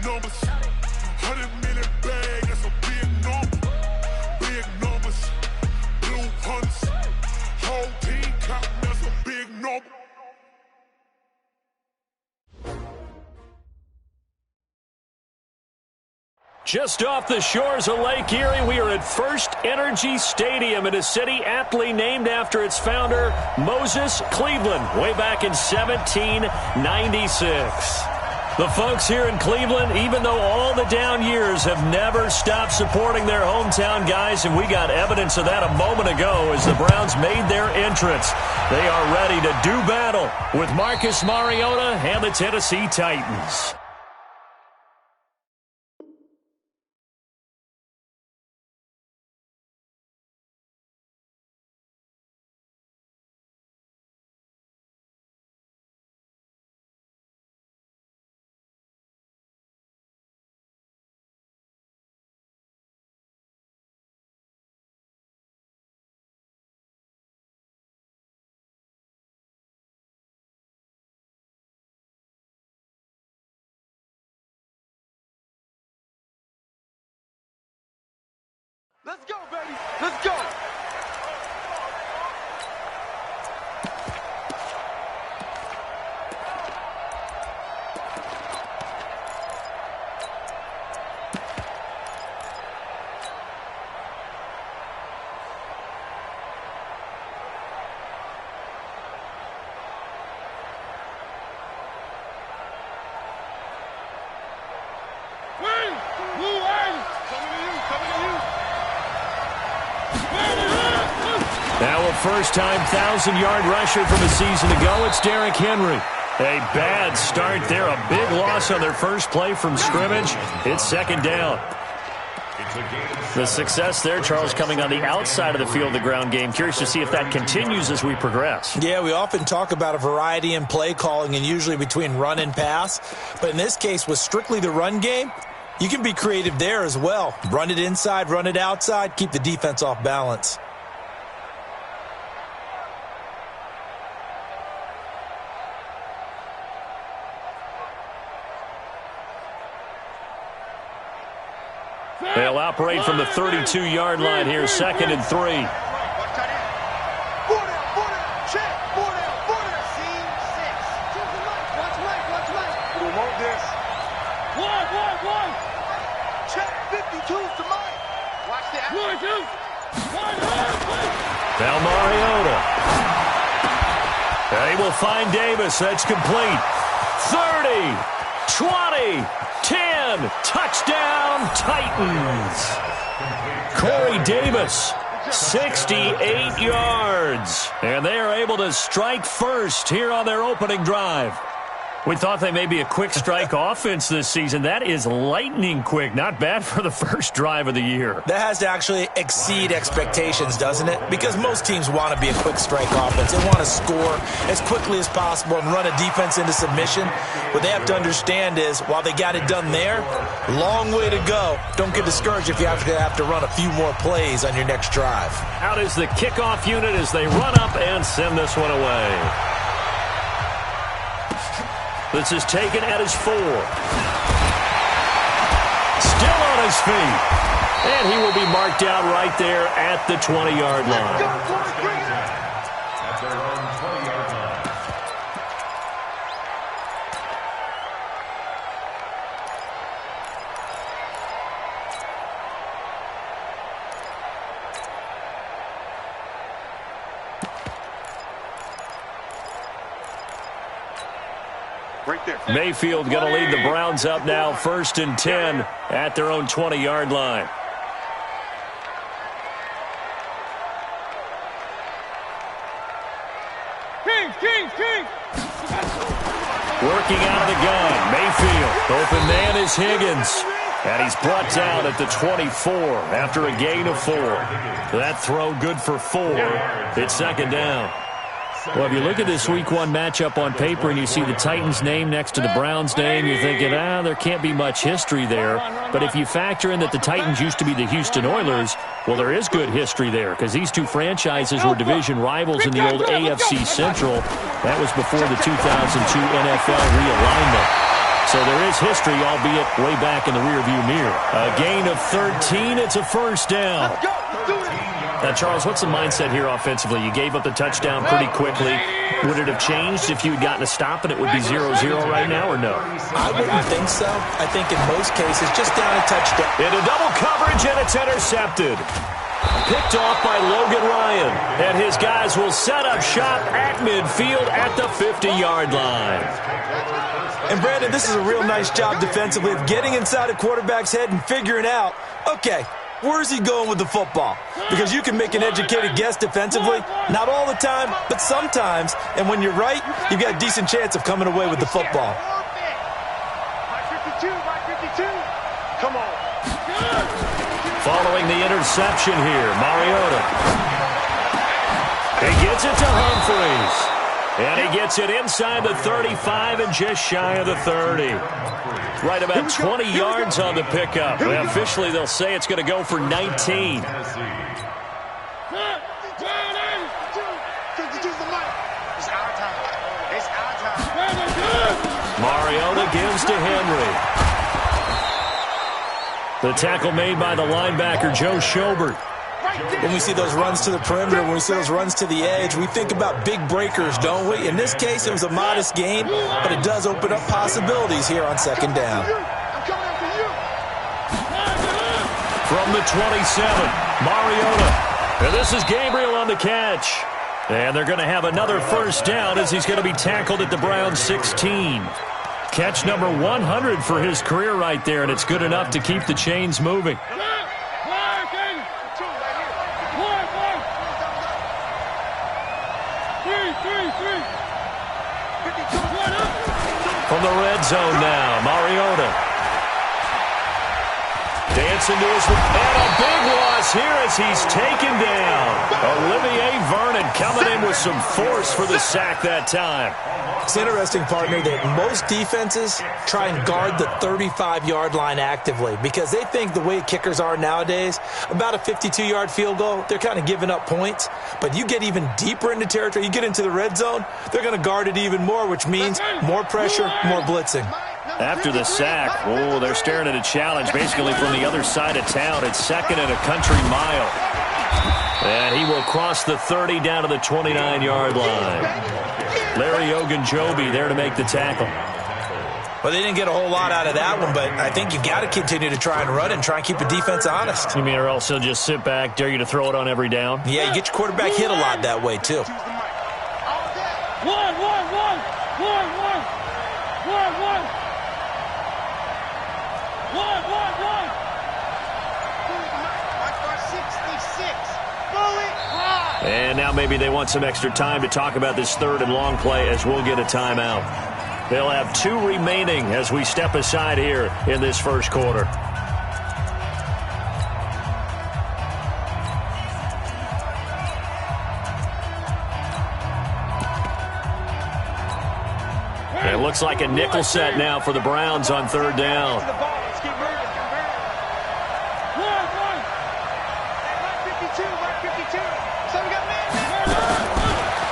numbers. 100-minute bag, that's a big number. Big numbers. Blue hunts. Whole team counting, that's a big number. Just off the shores of Lake Erie, we are at First Energy Stadium in a city aptly named after its founder, Moses Cleveland, way back in 1796. The folks here in Cleveland, even though all the down years, have never stopped supporting their hometown guys, and we got evidence of that a moment ago as the Browns made their entrance. They are ready to do battle with Marcus Mariota and the Tennessee Titans. Let's go, baby. Let's go. Now a first-time 1,000-yard rusher from a season ago, it's Derrick Henry. A bad start there, a big loss on their first play from scrimmage. It's second down. The success there, Charles, coming on the outside of the field, the ground game. Curious to see if that continues as we progress. Yeah, we often talk about a variety in play calling and usually between run and pass. But in this case, with strictly the run game, you can be creative there as well. Run it inside, run it outside, keep the defense off balance. They'll operate from the 32-yard line here, 2nd and 3. Now Mariota. They will find Davis. That's complete. 30, 20, 10. Touchdown, Titans. Corey Davis, 68 yards. And they are able to strike first here on their opening drive. We thought they may be a quick strike offense this season. That is lightning quick. Not bad for the first drive of the year. That has to actually exceed expectations, doesn't it? Because most teams want to be a quick strike offense. They want to score as quickly as possible and run a defense into submission. What they have to understand is, while they got it done there, long way to go. Don't get discouraged if you have to run a few more plays on your next drive. Out is the kickoff unit as they run up and send this one away. This is taken at his 4. Still on his feet. And he will be marked down right there at the 20-yard line. Mayfield going to lead the Browns up now, 1st and 10 at their own 20-yard line. Working out of the gun, Mayfield. Open man is Higgins. And he's brought down at the 24 after a gain of 4. That throw good for 4. It's 2nd down. Well, if you look at this Week 1 matchup on paper and you see the Titans' name next to the Browns' name, you're thinking, there can't be much history there. But if you factor in that the Titans used to be the Houston Oilers, well, there is good history there because these two franchises were division rivals in the old AFC Central. That was before the 2002 NFL realignment. So there is history, albeit way back in the rearview mirror. A gain of 13. It's a first down. Let's go. Let's do it. Now, Charles, what's the mindset here offensively? You gave up the touchdown pretty quickly. Would it have changed if you had gotten a stop and it would be 0-0 right now, or no? I wouldn't think so. I think in most cases, just down a touchdown. Into double coverage, and it's intercepted. Picked off by Logan Ryan. And his guys will set up shop at midfield at the 50-yard line. And, Brandon, this is a real nice job defensively of getting inside a quarterback's head and figuring out, okay, where's he going with the football? Because you can make an educated guess defensively. Not all the time, but sometimes. And when you're right, you've got a decent chance of coming away with the football. My 52. Come on. Following the interception here, Mariota. He gets it to Humphries. And he gets it inside the 35 and just shy of the 30. Right about 20 yards on the pickup. Well, officially, they'll say it's going to go for 19. Mariota gives to Henry. The tackle made by the linebacker, Joe Schobert. When we see those runs to the perimeter, when we see those runs to the edge, we think about big breakers, don't we? In this case, it was a modest gain, but it does open up possibilities here on second down. From the 27, Mariota. And this is Gabriel on the catch. And they're going to have another first down as he's going to be tackled at the Browns 16. Catch number 100 for his career right there, and it's good enough to keep the chains moving. From the red zone now, Mariota. Dancing to his... And a big loss here as he's taken down. Olivier Vernon coming in with some force for the sack that time. It's interesting, partner, that most defenses try and guard the 35-yard line actively because they think the way kickers are nowadays, about a 52-yard field goal, they're kind of giving up points. But you get even deeper into territory, you get into the red zone, they're going to guard it even more, which means more pressure, more blitzing. After the sack, oh, they're staring at a challenge basically from the other side of town. It's second and a country mile. And he will cross the 30 down to the 29-yard line. Larry Ogunjobi there to make the tackle. Well, they didn't get a whole lot out of that one, but I think you got to continue to try and run and try and keep the defense honest. You mean or else they'll just sit back, dare you to throw it on every down? Yeah, you get your quarterback hit a lot that way, too. And now maybe they want some extra time to talk about this third and long play as we'll get a timeout. They'll have 2 remaining as we step aside here in this first quarter. It looks like a nickel set now for the Browns on third down.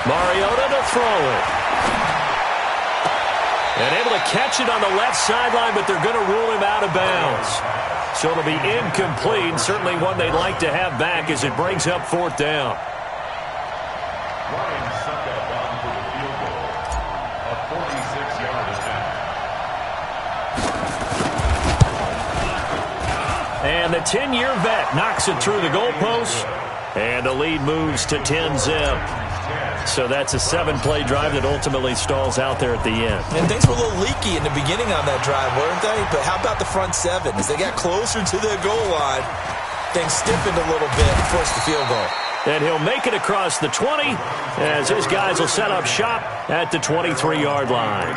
Mariota to throw it. And able to catch it on the left sideline, but they're going to rule him out of bounds. So it'll be incomplete, certainly one they'd like to have back as it brings up fourth down. Ryan set that down for the field goal. A 46-yard attempt. And the 10-year vet knocks it through the goalpost. And the lead moves to 10-zip. So that's a 7-play drive that ultimately stalls out there at the end. And things were a little leaky in the beginning on that drive, weren't they? But how about the front 7? As they got closer to the goal line, things stiffened a little bit and forced the field goal. And he'll make it across the 20 as his guys will set up shop at the 23-yard line.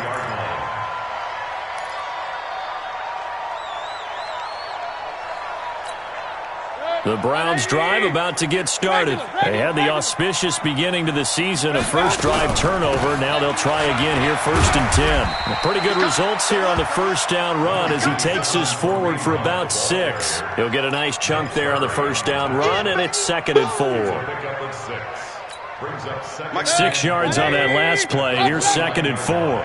The Browns drive about to get started. They had the auspicious beginning to the season, a first drive turnover. Now they'll try again here, 1st and 10. Pretty good results here on the first down run as he takes us forward for about 6. He'll get a nice chunk there on the first down run, and it's 2nd and 4. 6 yards on that last play. Here's 2nd and 4.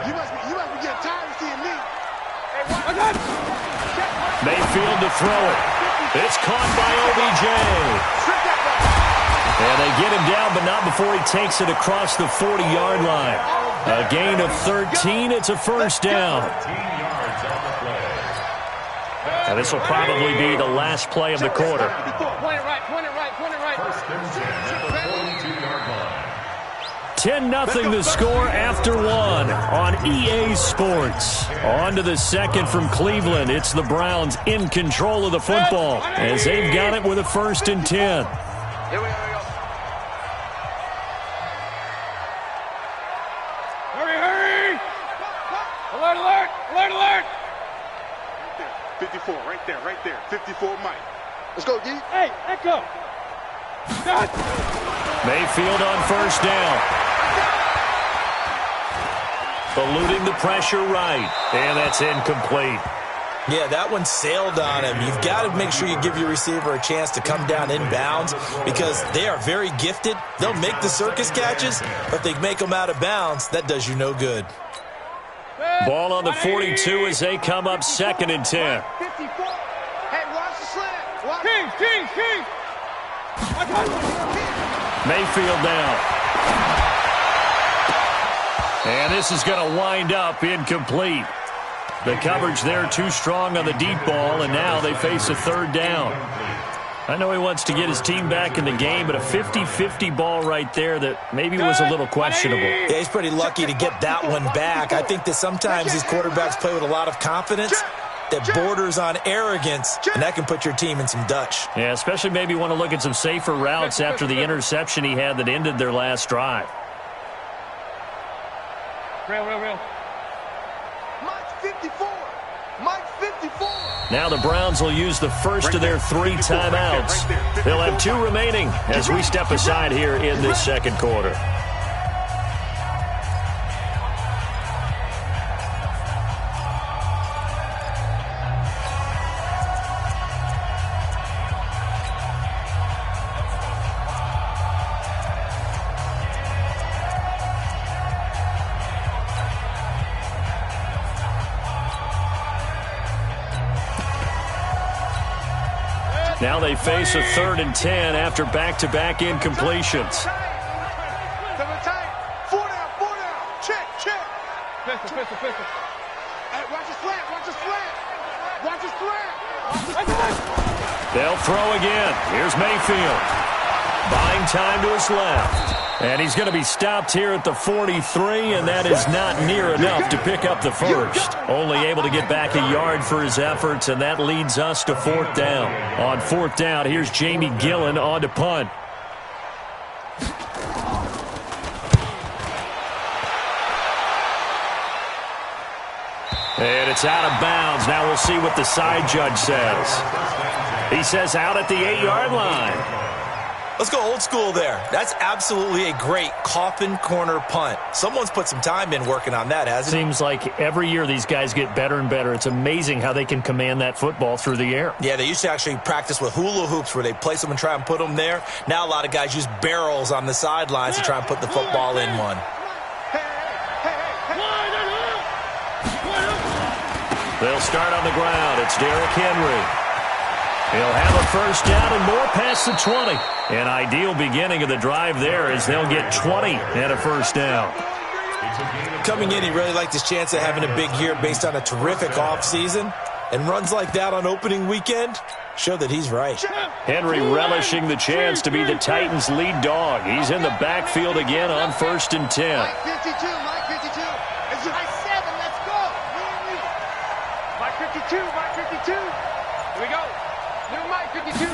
Mayfield to throw it. It's caught by OBJ. And they get him down, but not before he takes it across the 40-yard line. A gain of 13. It's a first down. And this will probably be the last play of the quarter. Point it right. 10-0 the score after one on EA Sports. On to the second from Cleveland. It's the Browns in control of the football as they've got it with a 1st and 10. Here we go. Hurry! Alert! 54, right there. 54, Mike. Let's go, D. Hey, Echo. Mayfield on 1st down. Eluding the pressure right. And that's incomplete. Yeah, that one sailed on him. You've got to make sure you give your receiver a chance to come down inbounds because they are very gifted. They'll make the circus catches, but they make them out of bounds. That does you no good. Ball on the 42 as they come up 2nd and 10. 54. Hey, watch the slant. King. Mayfield down. And this is going to wind up incomplete. The coverage there too strong on the deep ball, and now they face a 3rd down. I know he wants to get his team back in the game, but a 50-50 ball right there that maybe was a little questionable. Yeah, he's pretty lucky to get that one back. I think that sometimes these quarterbacks play with a lot of confidence that borders on arrogance, and that can put your team in some Dutch. Yeah, especially maybe want to look at some safer routes after the interception he had that ended their last drive. Real. Mike 54. Now the Browns will use the first of their 3 timeouts. They'll have 2 remaining as we step aside here in this 2nd quarter. Now they face a 3rd and 10 after back-to-back incompletions. Four down. Check. Pistol. Hey, watch his flat. They'll throw again. Here's Mayfield. Buying time to his left. And he's going to be stopped here at the 43, and that is not near enough to pick up the first. Only able to get back a yard for his efforts, and that leads us to 4th down. On 4th down, here's Jamie Gillen on to punt. And it's out of bounds. Now we'll see what the side judge says. He says out at the 8-yard line. Let's go old school there. That's absolutely a great coffin corner punt. Someone's put some time in working on that, hasn't it? Seems like every year these guys get better and better. It's amazing how they can command that football through the air. Yeah, they used to actually practice with hula hoops where they place them and try and put them there. Now a lot of guys use barrels on the sidelines to try and put the football in one. They'll start on the ground. It's Derrick Henry. He'll have a first down and more past the 20. An ideal beginning of the drive there as they'll get 20 and a first down. Coming in, he really liked his chance of having a big year based on a terrific offseason. And runs like that on opening weekend show that he's right. Henry relishing the chance to be the Titans' lead dog. He's in the backfield again on 1st and 10. Mike 52. It's Mike 7. Let's go. Mike 52. Here we go. Little Mike 52.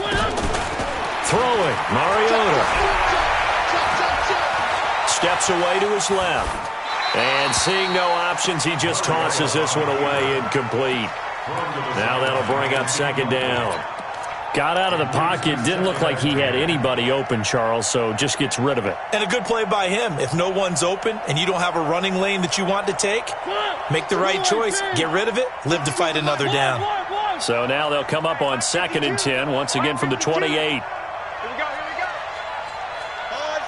Throwing, Mariota. Steps away to his left. And seeing no options, he just tosses this one away incomplete. Now that'll bring up 2nd down. Got out of the pocket. Didn't look like he had anybody open, Charles, so just gets rid of it. And a good play by him. If no one's open and you don't have a running lane that you want to take, make the right choice. Get rid of it. Live to fight another down. So now they'll come up on 2nd and 10, once again from the 28. Here we go. Pause.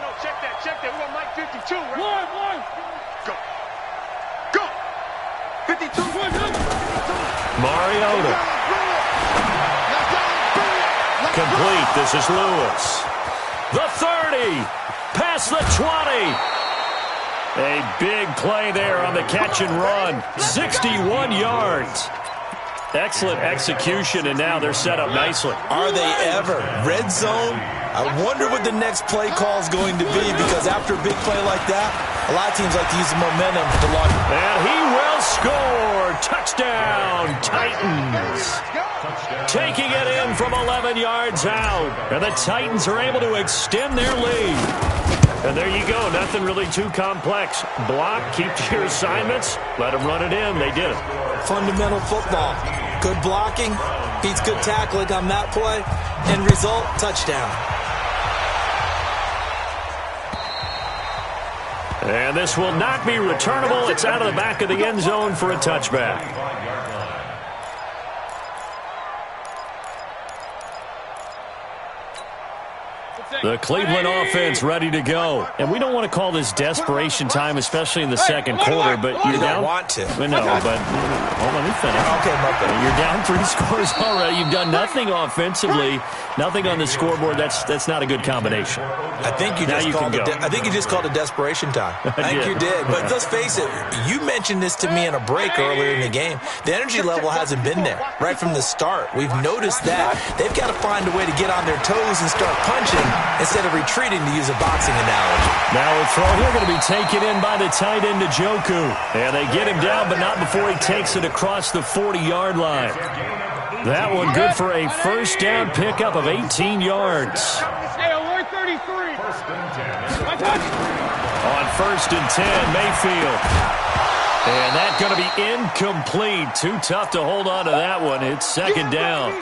No. Check that. We got Mike 52. Right? Go. 52. Mariota. Complete. This is Lewis. The 30. Past the 20. A big play there on the catch and run. 61 yards. Excellent execution, and now they're set up nicely. Are they ever? Red zone? I wonder what the next play call is going to be, because after a big play like that, a lot of teams like to use the momentum to launch. And he will score. Touchdown, Titans. Taking it in from 11 yards out. And the Titans are able to extend their lead. And there you go. Nothing really too complex. Block, keep to your assignments, let them run it in. They did it. Fundamental football. Good blocking beats good tackling on that play. End result, touchdown. And this will not be returnable. It's out of the back of the end zone for a touchback. The Cleveland offense ready to go. And we don't want to call this desperation time, especially in the second quarter, but you're down. You want to. No, but hold on, let me finish. Okay, you're down 3 scores already. You've done nothing offensively, nothing on the scoreboard. That's not a good combination. I think you just called it desperation time. I think you did. But let's face it, you mentioned this to me in a break earlier in the game. The energy level hasn't been there right from the start. We've noticed that. They've got to find a way to get on their toes and start punching instead of retreating, to use a boxing analogy. Now a throw here going to be taken in by the tight end, Njoku. And they get him down, but not before he takes it across the 40-yard line. That one good for a first down pickup of 18 yards. On first and 10, Mayfield. And that's going to be incomplete. Too tough to hold on to that one. It's second down.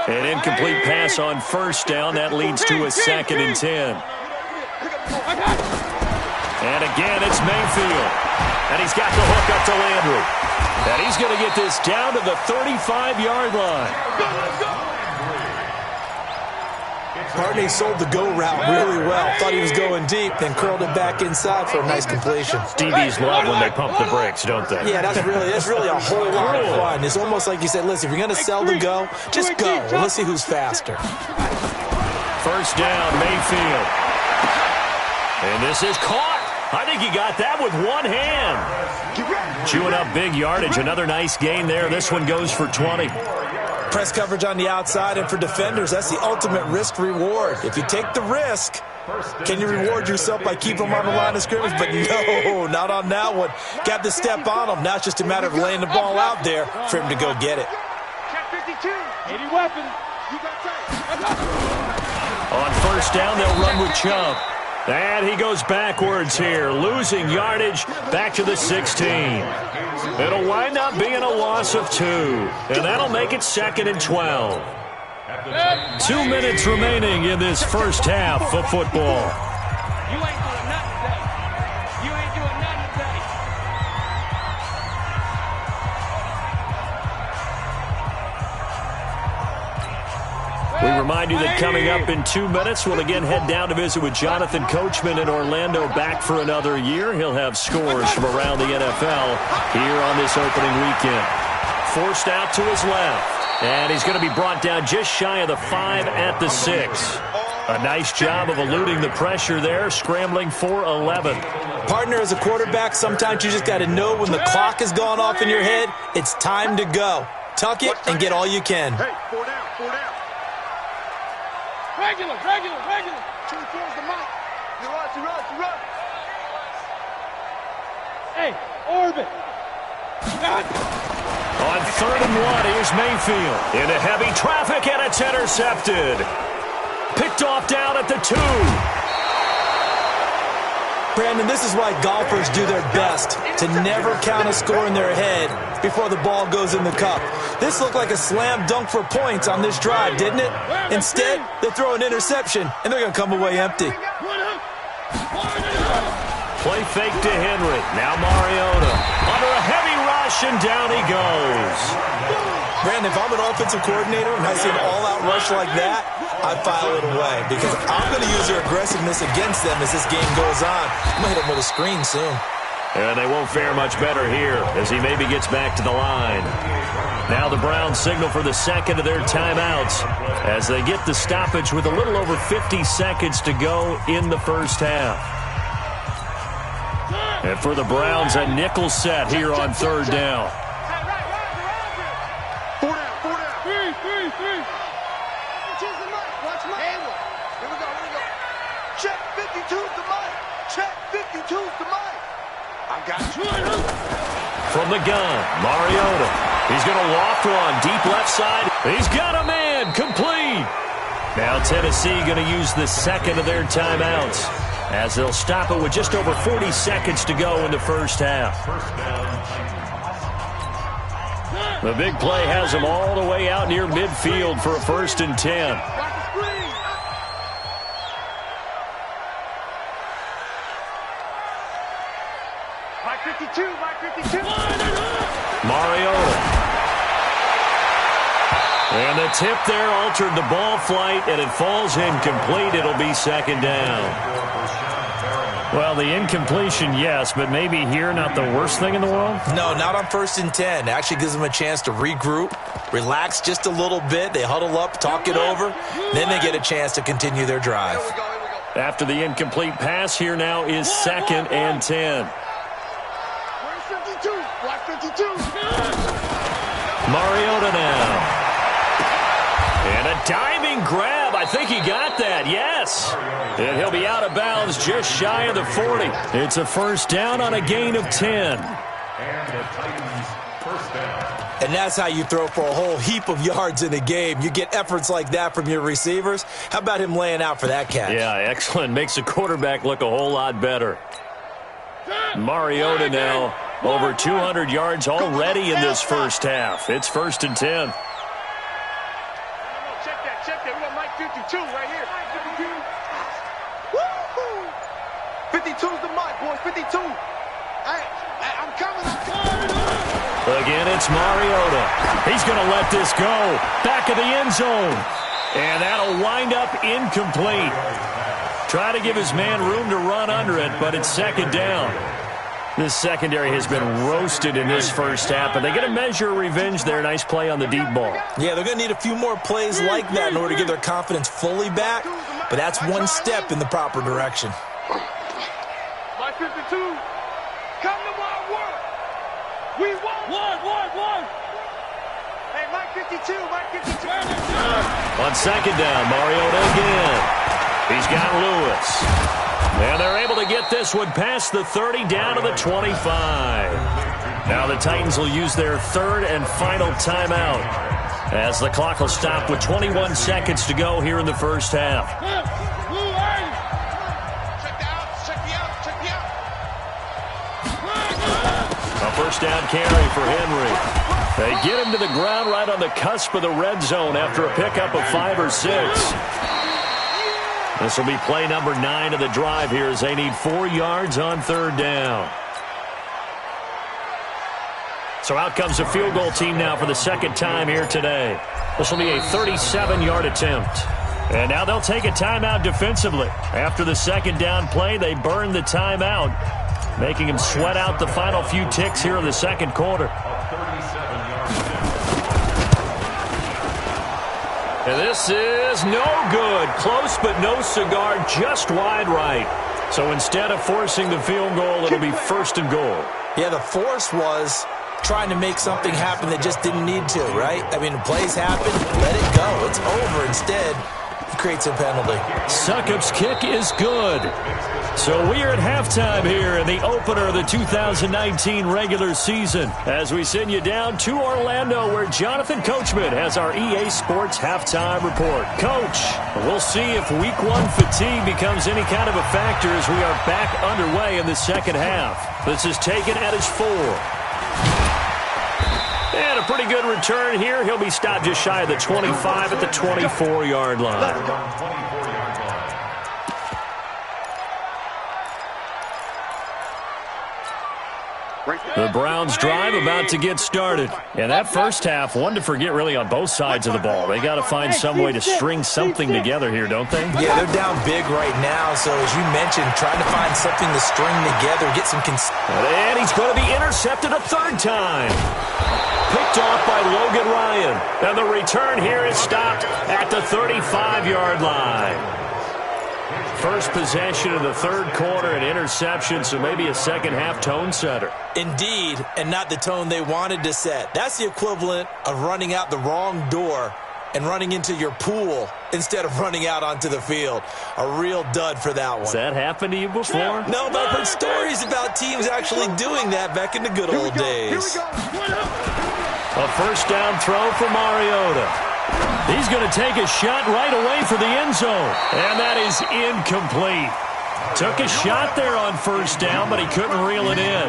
An incomplete pass on first down. That leads to a second and 10. And again, it's Mayfield. And he's got the hook up to Landry. And he's going to get this down to the 35-yard line. Barney sold the go route really well. Thought he was going deep, then curled it back inside for a nice completion. DBs love when they pump the brakes, don't they? Yeah, that's really a whole lot of fun. It's almost like you said, listen, if you're going to sell the go, just go. Well, let's see who's faster. First down, Mayfield. And this is caught. I think he got that with one hand. Chewing up big yardage. Another nice gain there. This one goes for 20. Press coverage on the outside, and for defenders, that's the ultimate risk-reward. If you take the risk, can you reward yourself by keeping them on the line of scrimmage? But no, not on that one. Got to step on them. Now it's just a matter of laying the ball out there for him to go get it. Check 52. 80 weapons. You got tight. On first down, they'll run with Chubb. And he goes backwards here, losing yardage back to the 16. It'll wind up being a loss of 2, and that'll make it second and 12. 2 minutes remaining in this first half of football. You ain't doing nothing today. You ain't doing nothing today. We remind you that coming up in 2 minutes, we'll again head down to visit with Jonathan Coachman in Orlando, back for another year. He'll have scores from around the NFL here on this opening weekend. Forced out to his left, and he's going to be brought down just shy of the 5 at the 6. A nice job of eluding the pressure there, scrambling for 11. Partner, as a quarterback, sometimes you just got to know when the clock has gone off in your head, it's time to go. Tuck it and get all you can. Hey, 4 down, 4 down. Regular. Two towards the mic. You run. Hey, orbit. On 3rd and 1, here's Mayfield. Into heavy traffic, and it's intercepted. Picked off down at the 2. Brandon, this is why golfers do their best to never count a score in their head before the ball goes in the cup. This looked like a slam dunk for points on this drive, didn't it? Instead, they throw an interception, and they're going to come away empty. Play fake to Henry. Now Mariota. Under a heavy rush, and down he goes. Brandon, if I'm an offensive coordinator and I see an all-out rush like that, I file it away because I'm going to use their aggressiveness against them as this game goes on. I'm going to hit them with a screen soon. And they won't fare much better here as he maybe gets back to the line. Now the Browns signal for the second of their timeouts as they get the stoppage with a little over 50 seconds to go in the first half. And for the Browns, a nickel set here on third down. Watch my angle. Here we go. Check 52's the mic. Check 52's the mic. I got you. From the gun, Mariota. He's going to loft one, deep left side. He's got a man, complete. Now Tennessee going to use the second of their timeouts as they'll stop it with just over 40 seconds to go in the first half. The big play has them all the way out near midfield for a 1st and 10. Mike 52, Mike 52. Mariota. And the tip there altered the ball flight, and it falls incomplete. It'll be second down. Well, the incompletion, yes, but maybe here not the worst thing in the world? No, not on 1st and 10. It actually gives them a chance to regroup, relax just a little bit. They huddle up, talk it over. Then they get a chance to continue their drive. After the incomplete pass, here now is 2nd and 10. Where's 52? Black 52. Mariota now. And a diving grab. I think he got that, yes. And he'll be out of bounds just shy of the 40. It's a first down on a gain of 10. And the Titans first down. And that's how you throw for a whole heap of yards in a game. You get efforts like that from your receivers. How about him laying out for that catch? Yeah, excellent. Makes the quarterback look a whole lot better. Mariota now over 200 yards already in this first half. It's 1st and 10. Check that. We got Mike 52 right here. Mike 52. Woo-hoo. 52's the mic, boys. 52. Hey, I'm coming. Again, it's Mariota. He's going to let this go. Back of the end zone. And that'll wind up incomplete. Try to give his man room to run under it, but it's second down. This secondary has been roasted in this first half, but they get a measure of revenge there. Nice play on the deep ball. Yeah, they're going to need a few more plays like that in order to get their confidence fully back, but that's one step in the proper direction. Mike 52. Come to my work. We won. One. Hey, Mike 52. Mike 52. On second down, Mariota again. He's got Lewis. And they're able to get this one past the 30 down to the 25. Now the Titans will use their third and final timeout as the clock will stop with 21 seconds to go here in the first half. Check me out. A first down carry for Henry. They get him to the ground right on the cusp of the red zone after a pickup of 5 or 6. This will be play number 9 of the drive here as they need 4 yards on third down. So out comes the field goal team now for the second time here today. This will be a 37-yard attempt. And now they'll take a timeout defensively. After the second down play, they burn the timeout, making them sweat out the final few ticks here in the second quarter. And this is no good. Close but no cigar, just wide right. So instead of forcing the field goal, it'll be 1st and goal. Yeah, the force was trying to make something happen that just didn't need to, right? I mean, plays happen, let it go. It's over. Instead, he creates a penalty. Succop's kick is good. So we are at halftime here in the opener of the 2019 regular season as we send you down to Orlando where Jonathan Coachman has our EA Sports halftime report. Coach, we'll see if week 1 fatigue becomes any kind of a factor as we are back underway in the second half. This is taken at his 4. And a pretty good return here. He'll be stopped just shy of the 25 at the 24-yard line. The Browns drive about to get started. And that first half, one to forget really on both sides of the ball. They got to find some way to string something together here, don't they? Yeah, they're down big right now. So as you mentioned, trying to find something to string together, get some and he's going to be intercepted a third time. Picked off by Logan Ryan. And the return here is stopped at the 35-yard line. First possession of the third quarter, an interception, so maybe a second-half tone setter. Indeed, and not the tone they wanted to set. That's the equivalent of running out the wrong door and running into your pool instead of running out onto the field. A real dud for that one. Has that happened to you before? No, but I've heard stories about teams actually doing that back in the good old days. A first down throw for Mariota. He's going to take a shot right away for the end zone. And that is incomplete. Took a shot there on first down, but he couldn't reel it in.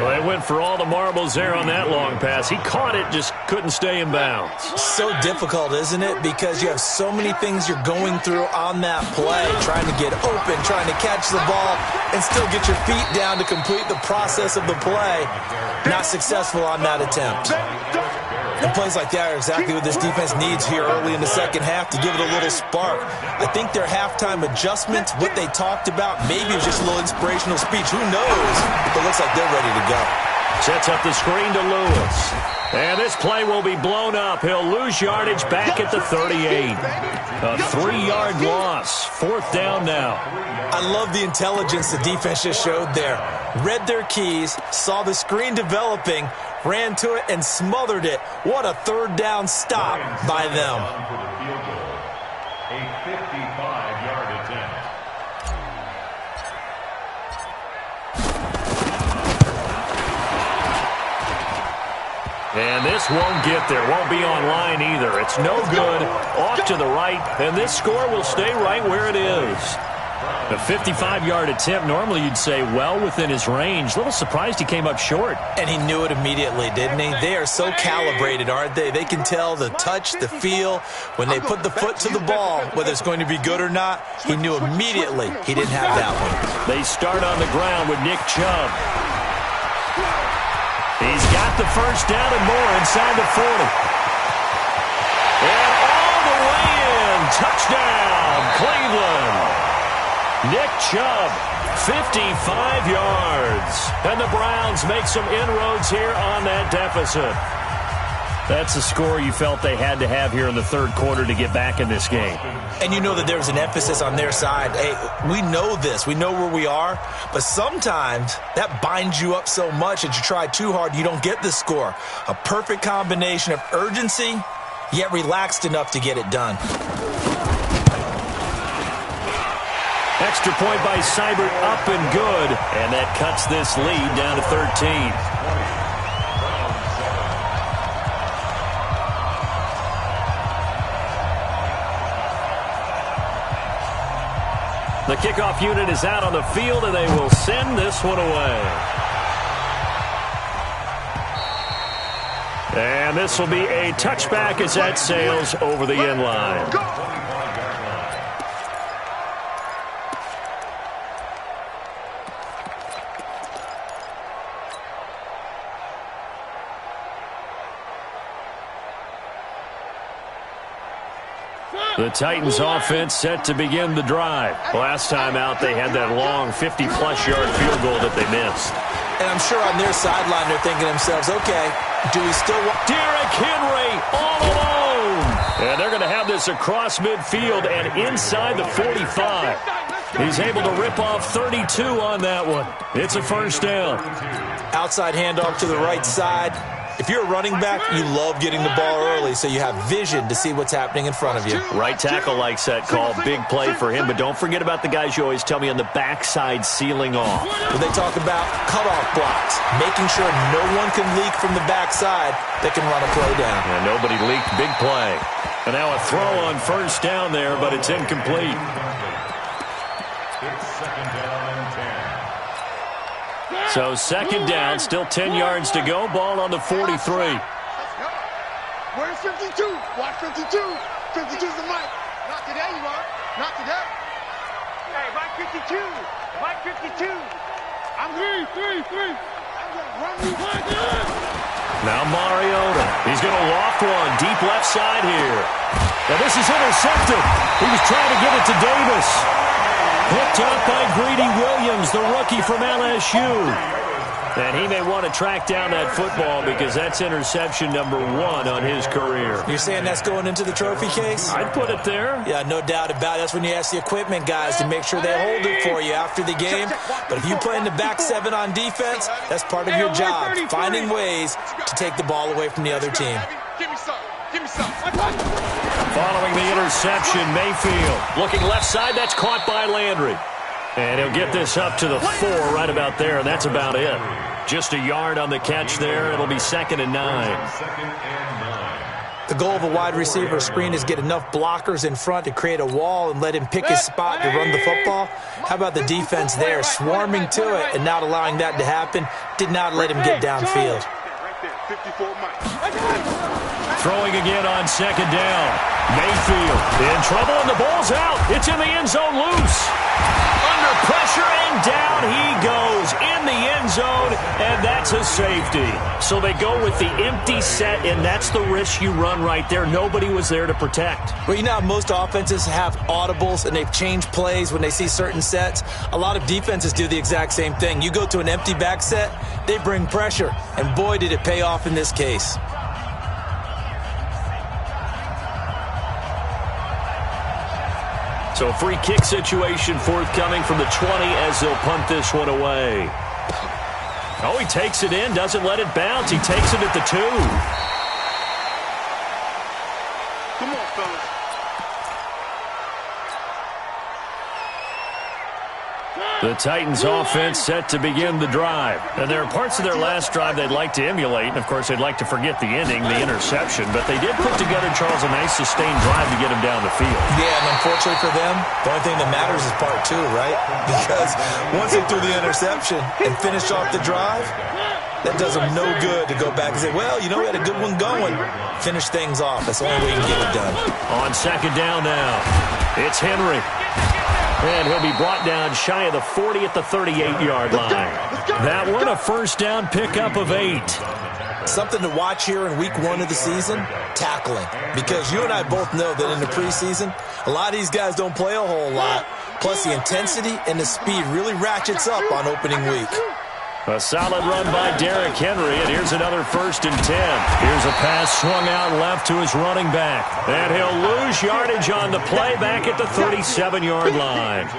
Well, they went for all the marbles there on that long pass. He caught it, just couldn't stay in bounds. So difficult, isn't it? Because you have so many things you're going through on that play. Trying to get open, trying to catch the ball, and still get your feet down to complete the process of the play. Not successful on that attempt. And plays like that are exactly what this defense needs here early in the second half to give it a little spark. I think their halftime adjustments, what they talked about, maybe it was just a little inspirational speech. Who knows? But it looks like they're ready to go. Sets up the screen to Lewis. And this play will be blown up. He'll lose yardage back at the 38. A 3-yard loss. Fourth down now. I love the intelligence the defense just showed there. Read their keys, saw the screen developing, ran to it and smothered it. What a third down stop by them. A 55-yard attempt. And this won't get there. Won't be online either. It's no good. Off to the right. And this score will stay right where it is. A 55-yard attempt, normally you'd say well within his range. A little surprised he came up short. And he knew it immediately, didn't he? They are so calibrated, aren't they? They can tell the touch, the feel. When they put the foot to the ball, whether it's going to be good or not, he knew immediately he didn't have that one. They start on the ground with Nick Chubb. He's got the first down and more inside the 40. And all the way in. Touchdown, Cleveland. Nick Chubb, 55 yards. And the Browns make some inroads here on that deficit. That's the score you felt they had to have here in the third quarter to get back in this game. And you know that there's an emphasis on their side. Hey, we know this. We know where we are. But sometimes that binds you up so much that you try too hard, you don't get the score. A perfect combination of urgency, yet relaxed enough to get it done. Extra point by Seibert, up and good. And that cuts this lead down to 13. The kickoff unit is out on the field, and they will send this one away. And this will be a touchback as that sails over the end line. The Titans offense set to begin the drive. Last time out, they had that long 50-plus-yard field goal that they missed. And I'm sure on their sideline they're thinking to themselves, okay, do we still want... Derrick Henry all alone. And they're going to have this across midfield and inside the 45. He's able to rip off 32 on that one. It's a first down. Outside handoff to the right side. If you're a running back, you love getting the ball early so you have vision to see what's happening in front of you. Right tackle likes that call. Big play for him. But don't forget about the guys you always tell me on the backside sealing off. When they talk about cutoff blocks, making sure no one can leak from the backside that can run a play down. And nobody leaked. Big play. And now a throw on first down there, but it's incomplete. It's second down and 10. So second down, still 10 yards to go. Ball on the 43. Where's 52? Watch 52. 52's the mic. Not today, you are. Not today. Hey, Mike 52. Mike 52. I'm 3. Now Mariota. He's going to loft one deep left side here. Now this is intercepted. He was trying to get it to Davis. Picked up by Greedy Williams, the rookie from LSU. And he may want to track down that football because that's interception number 1 on his career. You're saying that's going into the trophy case? I'd put it there. Yeah, no doubt about it. That's when you ask the equipment guys to make sure they hold it for you after the game. But if you play in the back 7 on defense, that's part of your job, finding ways to take the ball away from the other team. Give me some. Give me some. Following the interception, Mayfield. Looking left side, that's caught by Landry. And he'll get this up to the 4 right about there, and that's about it. Just a yard on the catch there. It'll be 2nd and 9. The goal of a wide receiver screen is get enough blockers in front to create a wall and let him pick his spot to run the football. How about the defense there, swarming to it and not allowing that to happen? Did not let him get downfield. Throwing again on 2nd down. Mayfield in trouble, and the ball's out. It's in the end zone loose. Under pressure, and down he goes in the end zone, and that's a safety. So they go with the empty set, and that's the risk you run right there. Nobody was there to protect. Well, you know how most offenses have audibles, and they've changed plays when they see certain sets. A lot of defenses do the exact same thing. You go to an empty back set, they bring pressure, and boy, did it pay off in this case. So free kick situation forthcoming from the 20 as they'll punt this one away. Oh, he takes it in, doesn't let it bounce. He takes it at the 2. Come on, fellas. The Titans offense set to begin the drive. And there are parts of their last drive they'd like to emulate. And, of course, they'd like to forget the ending, the interception. But they did put together, Charles, a nice sustained drive to get him down the field. Yeah, and unfortunately for them, the only thing that matters is part 2, right? Because once they threw the interception and finished off the drive, that does them no good to go back and say, well, you know, we had a good one going. Finish things off. That's the only way you can get it done. On 2nd down now, it's Henry. And he'll be brought down shy of the 40 at the 38-yard line. That one, a first down pickup of 8. Something to watch here in week 1 of the season, tackling. Because you and I both know that in the preseason, a lot of these guys don't play a whole lot. Plus, the intensity and the speed really ratchets up on opening week. A solid run by Derrick Henry, and here's another 1st and 10. Here's a pass swung out left to his running back. And he'll lose yardage on the play back at the 37-yard line.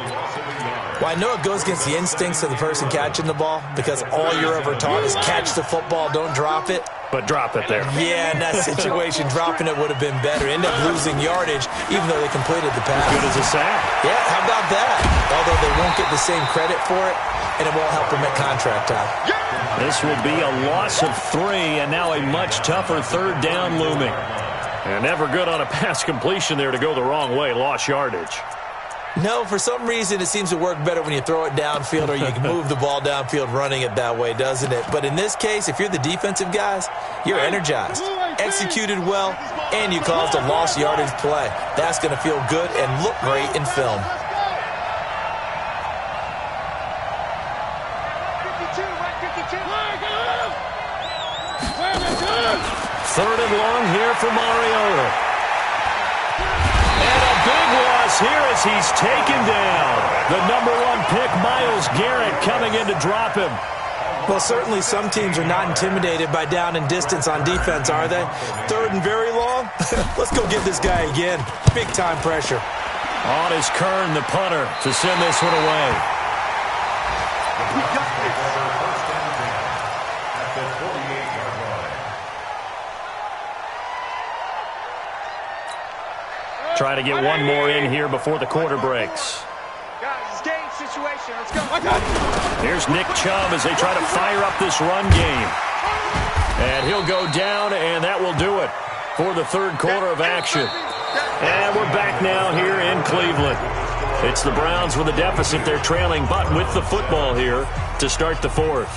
Well, I know it goes against the instincts of the person catching the ball because all you're ever taught is catch the football, don't drop it. But drop it there. Yeah, in that situation, dropping it would have been better. End up losing yardage, even though they completed the pass. As good as a sack. Yeah, how about that? Although they won't get the same credit for it, and it won't help them at contract time. This will be a loss of 3, and now a much tougher 3rd down looming. And never good on a pass completion there to go the wrong way. Lost yardage. No, for some reason it seems to work better when you throw it downfield or you can move the ball downfield running it that way, doesn't it? But in this case, if you're the defensive guys, you're energized, executed well, and you caused a lost yardage play. That's going to feel good and look great in film. 3rd and long here for Mariota. And a big loss here as he's taken down. The number 1 pick, Myles Garrett, coming in to drop him. Well, certainly some teams are not intimidated by down and distance on defense, are they? 3rd and very long? Let's go get this guy again. Big-time pressure. On is Kern, the punter, to send this one away. We got this. Try to get one more in here before the quarter breaks. Guys, it's game situation. Let's go. Here's Nick Chubb as they try to fire up this run game. And he'll go down, and that will do it for the 3rd quarter of action. And we're back now here in Cleveland. It's the Browns with a deficit. They're trailing, but with the football here to start the 4th.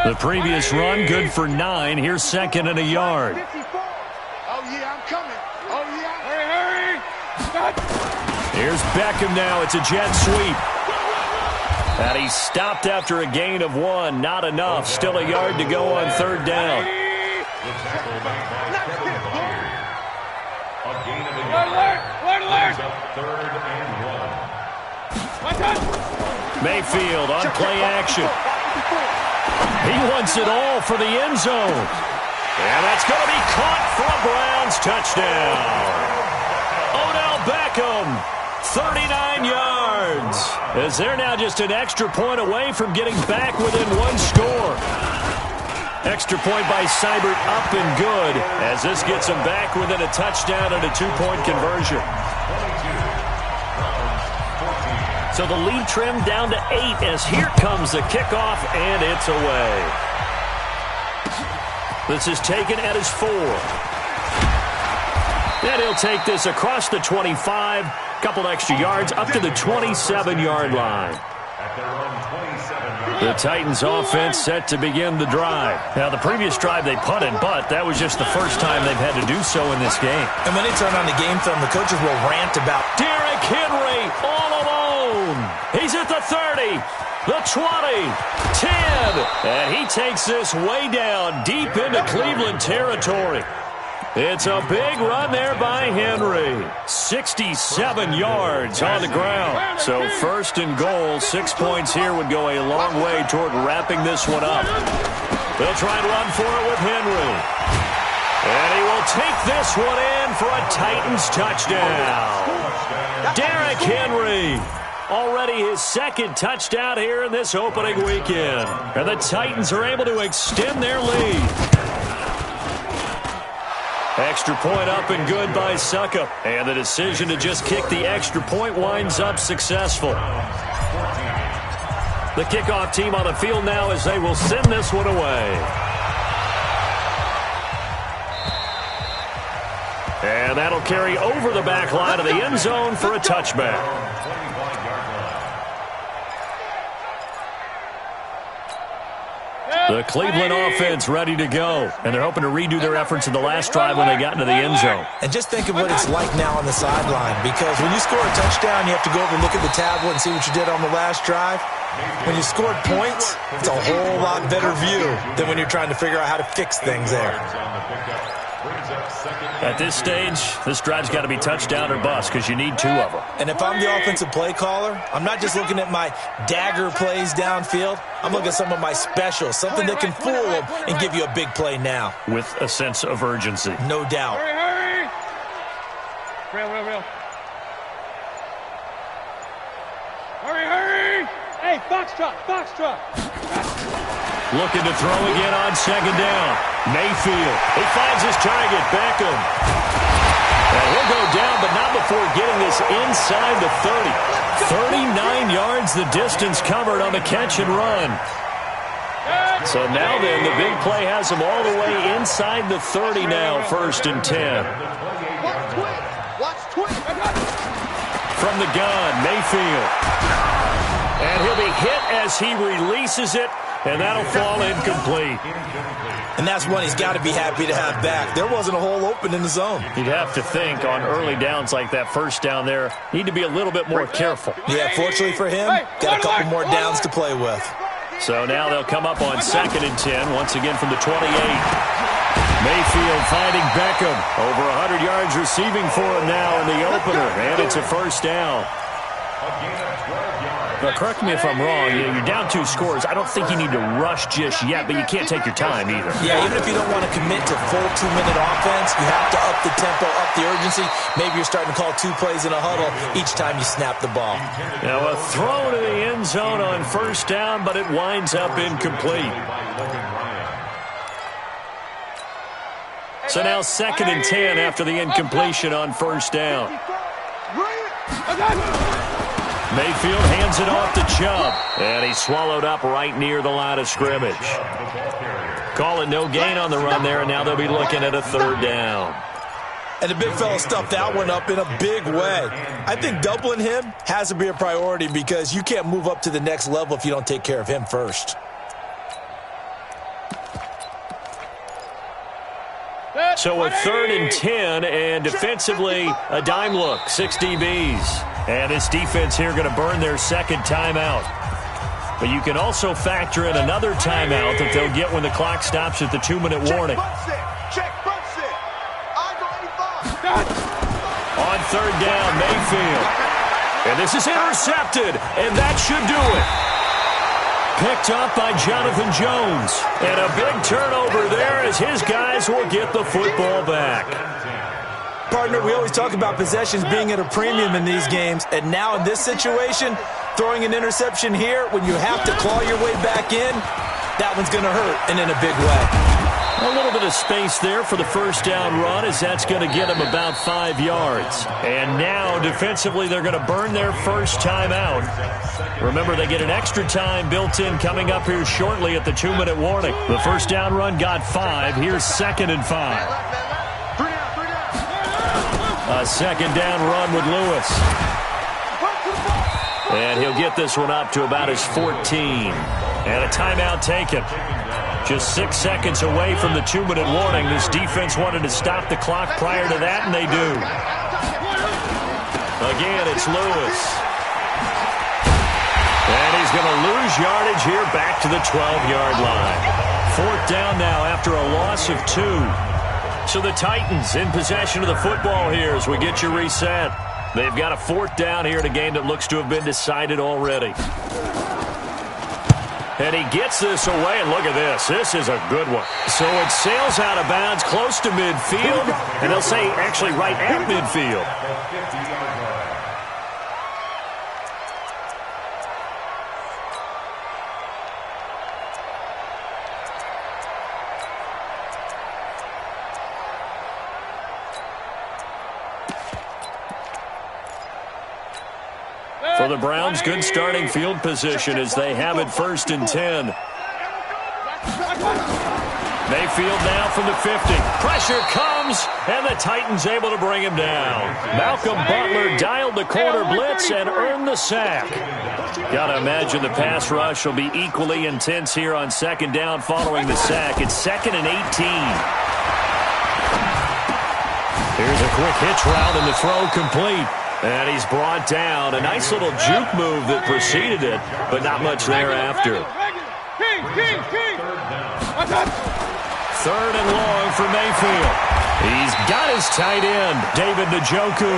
The previous run, good for 9. Here's second and a yard. Oh, yeah, I'm coming. Oh, yeah. Hurry! Here's Beckham now. It's a jet sweep. And he's stopped after a gain of 1. Not enough. Still a yard to go on third down. Mayfield on play action. He wants it all for the end zone. And that's going to be caught for a Browns touchdown. Odell Beckham, 39 yards. As they're now just an extra point away from getting back within 1 score. Extra point by Seibert up and good as this gets them back within a touchdown and a 2-point conversion. So the lead trimmed down to 8 as here comes the kickoff, and it's away. This is taken at his 4. And he'll take this across the 25, couple extra yards, up to the 27-yard line. The Titans offense set to begin the drive. Now, the previous drive they punted, but that was just the first time they've had to do so in this game. And when they turn on the game film, the coaches will rant about Derrick Henry all alone. He's at the 30, the 20, 10, and he takes this way down deep into Cleveland territory. It's a big run there by Henry. 67 yards on the ground. So first and goal, 6 points here would go a long way toward wrapping this one up. They'll try and run for it with Henry. And he will take this one in for a Titans touchdown. Derrick Henry. Already his second touchdown here in this opening weekend. And the Titans are able to extend their lead. Extra point up and good by Suckup. And the decision to just kick the extra point winds up successful. The kickoff team on the field now as they will send this one away. And that'll carry over the back line of the end zone for a touchback. The Cleveland offense ready to go. And they're hoping to redo their efforts in the last drive when they got into the end zone. And just think of what it's like now on the sideline. Because when you score a touchdown, you have to go over and look at the tablet and see what you did on the last drive. When you scored points, it's a whole lot better view than when you're trying to figure out how to fix things there. At this stage, this drive's got to be touchdown or bust because you need 2 of them. And if I'm the offensive play caller, I'm not just looking at my dagger plays downfield. I'm looking at some of my specials, something that can fool them and give you a big play now. With a sense of urgency. No doubt. Hurry! Real. Hurry! Hey, Foxtrot! Looking to throw again on second down. Mayfield. He finds his target, Beckham. And he'll go down, but not before getting this inside the 30. 39 yards the distance covered on the catch and run. So now then, the big play has him all the way inside the 30 now, 1st and 10. Watch twin. From the gun, Mayfield. And he'll be hit as he releases it. And that'll fall incomplete. And that's one he's got to be happy to have back. There wasn't a hole open in the zone. You'd have to think on early downs like that first down there, need to be a little bit more careful. Yeah, fortunately for him, got a couple more downs to play with. So now they'll come up on 2nd and 10, once again from the 28. Mayfield finding Beckham. Over 100 yards receiving for him now in the opener. And it's a first down. Now, correct me if I'm wrong. You're down 2 scores. I don't think you need to rush just yet, but you can't take your time either. Yeah, even if you don't want to commit to full 2-minute offense, you have to up the tempo, up the urgency. Maybe you're starting to call 2 plays in a huddle each time you snap the ball. Now, a throw to the end zone on first down, but it winds up incomplete. So now 2nd and 10 after the incompletion on first down. Mayfield hands it off to Chubb, and he's swallowed up right near the line of scrimmage. Call it no gain on the run there, and now they'll be looking at a 3rd down. And the big fella stuffed that one up in a big way. I think doubling him has to be a priority because you can't move up to the next level if you don't take care of him first. So a 3rd and 10, and defensively, a dime look, 6 DBs. And this defense here going to burn their second timeout. But you can also factor in another timeout that they'll get when the clock stops at the 2-minute warning. Check, I go 85. On 3rd down, Mayfield. And this is intercepted, and that should do it. Picked up by Jonathan Jones. And a big turnover there as his guys will get the football back. Partner, we always talk about possessions being at a premium in these games. And now in this situation, throwing an interception here when you have to claw your way back in, that one's going to hurt, and in a big way. A little bit of space there for the first down run as that's going to get them about 5 yards. And now, defensively, they're going to burn their first time out. Remember, they get an extra time built in coming up here shortly at the 2-minute warning. The first down run got 5. Here's 2nd and 5. A second down run with Lewis. And he'll get this one up to about his 14. And a timeout taken. Just 6 seconds away from the 2-minute warning. This defense wanted to stop the clock prior to that, and they do. Again, it's Lewis. And he's going to lose yardage here back to the 12-yard line. 4th down now after a loss of 2. So the Titans in possession of the football here as we get you reset. They've got a 4th down here in a game that looks to have been decided already. And he gets this away, and look at this. This is a good one. So it sails out of bounds close to midfield, and they'll say actually right at midfield. For the Browns, good starting field position as they have it 1st and 10. Mayfield now from the 50. Pressure comes, and the Titans able to bring him down. Malcolm Butler dialed the corner blitz and earned the sack. Got to imagine the pass rush will be equally intense here on 2nd down following the sack. It's 2nd and 18. Here's a quick hitch route, and the throw complete. And he's brought down. A nice little juke move that preceded it, but not much thereafter. 3rd and long for Mayfield. He's got his tight end, David Njoku.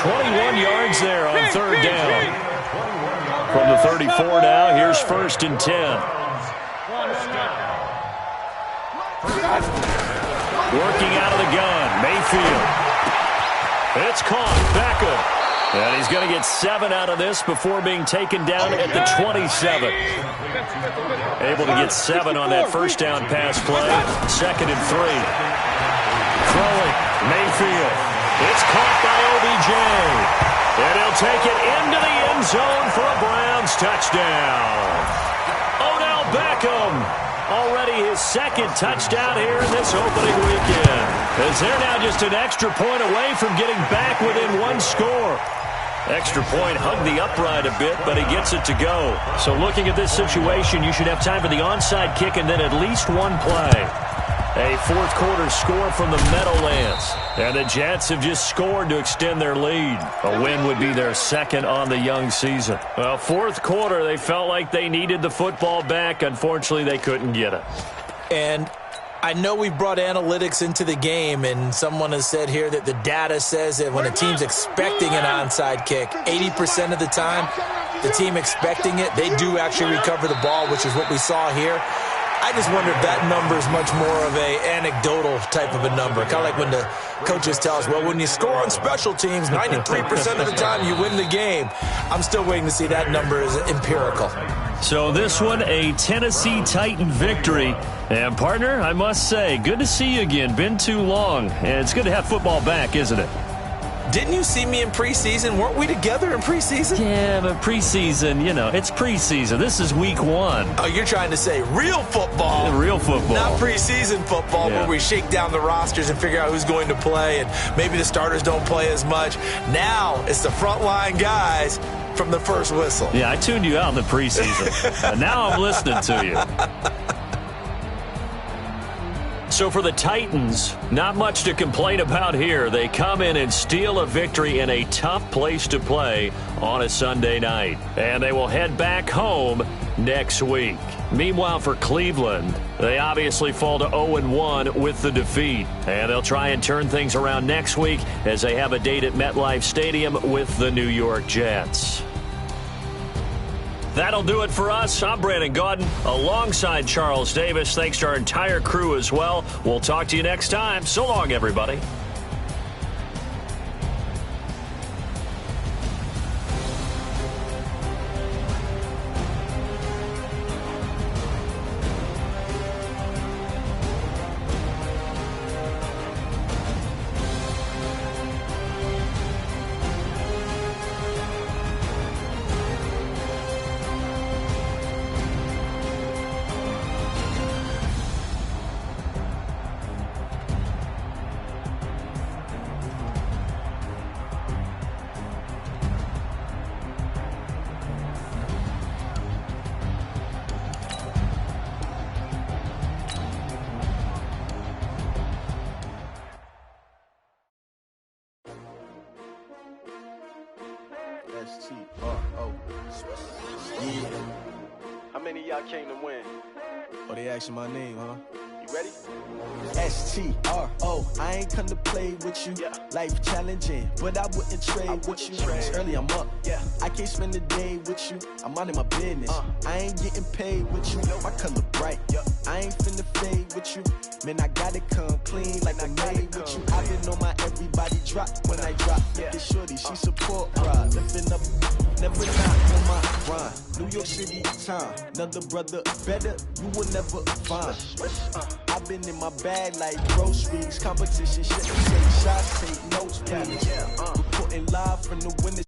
21 yards there on 3rd down. From the 34 now, here's 1st and 10. Working out of the gun, Mayfield. It's caught. Beckham. And he's going to get 7 out of this before being taken down at the 27. Able to get 7 on that first down pass play. 2nd and 3. Throwing. Mayfield. It's caught by OBJ. And he'll take it into the end zone for a Browns touchdown. Odell Beckham. Already his 2nd touchdown here in this opening weekend. As they're now just an extra point away from getting back within 1 score. Extra point hugged the upright a bit, but he gets it to go. So looking at this situation, you should have time for the onside kick and then at least 1 play. A 4th quarter score from the Meadowlands. And the Jets have just scored to extend their lead. A win would be their 2nd on the young season. Well, 4th quarter, they felt like they needed the football back. Unfortunately, they couldn't get it. And I know we brought analytics into the game, and someone has said here that the data says that when a team's expecting an onside kick, 80% of the time, the team expecting it, they do actually recover the ball, which is what we saw here. I just wonder if that number is much more of a anecdotal type of a number. Kind of like when the coaches tell us, well, when you score on special teams, 93% of the time you win the game. I'm still waiting to see that number is empirical. So this one, a Tennessee Titan victory. And, partner, I must say, good to see you again. Been too long. And it's good to have football back, isn't it? Didn't you see me in preseason? Weren't we together in preseason? Yeah, but preseason, you know, it's preseason. This is week 1. Oh, you're trying to say real football. Yeah, real football. Not preseason football where we shake down the rosters and figure out who's going to play, and maybe the starters don't play as much. Now it's the frontline guys from the first whistle. Yeah, I tuned you out in the preseason. And now I'm listening to you. So for the Titans, not much to complain about here. They come in and steal a victory in a tough place to play on a Sunday night. And they will head back home next week. Meanwhile, for Cleveland, they obviously fall to 0-1 with the defeat. And they'll try and turn things around next week as they have a date at MetLife Stadium with the New York Jets. That'll do it for us. I'm Brandon Gaudin alongside Charles Davis. Thanks to our entire crew as well. We'll talk to you next time. So long, everybody. S-T-R-O. Yeah. How many of y'all came to win? Oh, they asking my name, huh? You ready? S-T-R-O. I ain't come to play with you. Yeah. Life challenging, but I wouldn't trade with you. It's early, I'm up. Yeah. I can't spend the day with you. I'm minding my business. I ain't getting paid with you. My color bright. Yeah. I ain't finna fade with you. Man, I gotta come clean like I made with you. I've been on my everybody drop when I drop. Look at shorty, she support ride. Lifting up, never not on my grind. New York City time. Another brother better, you will never find. I've been in my bag like groceries. Competition shit, take shots, take notes, please. Reporting live from the winners.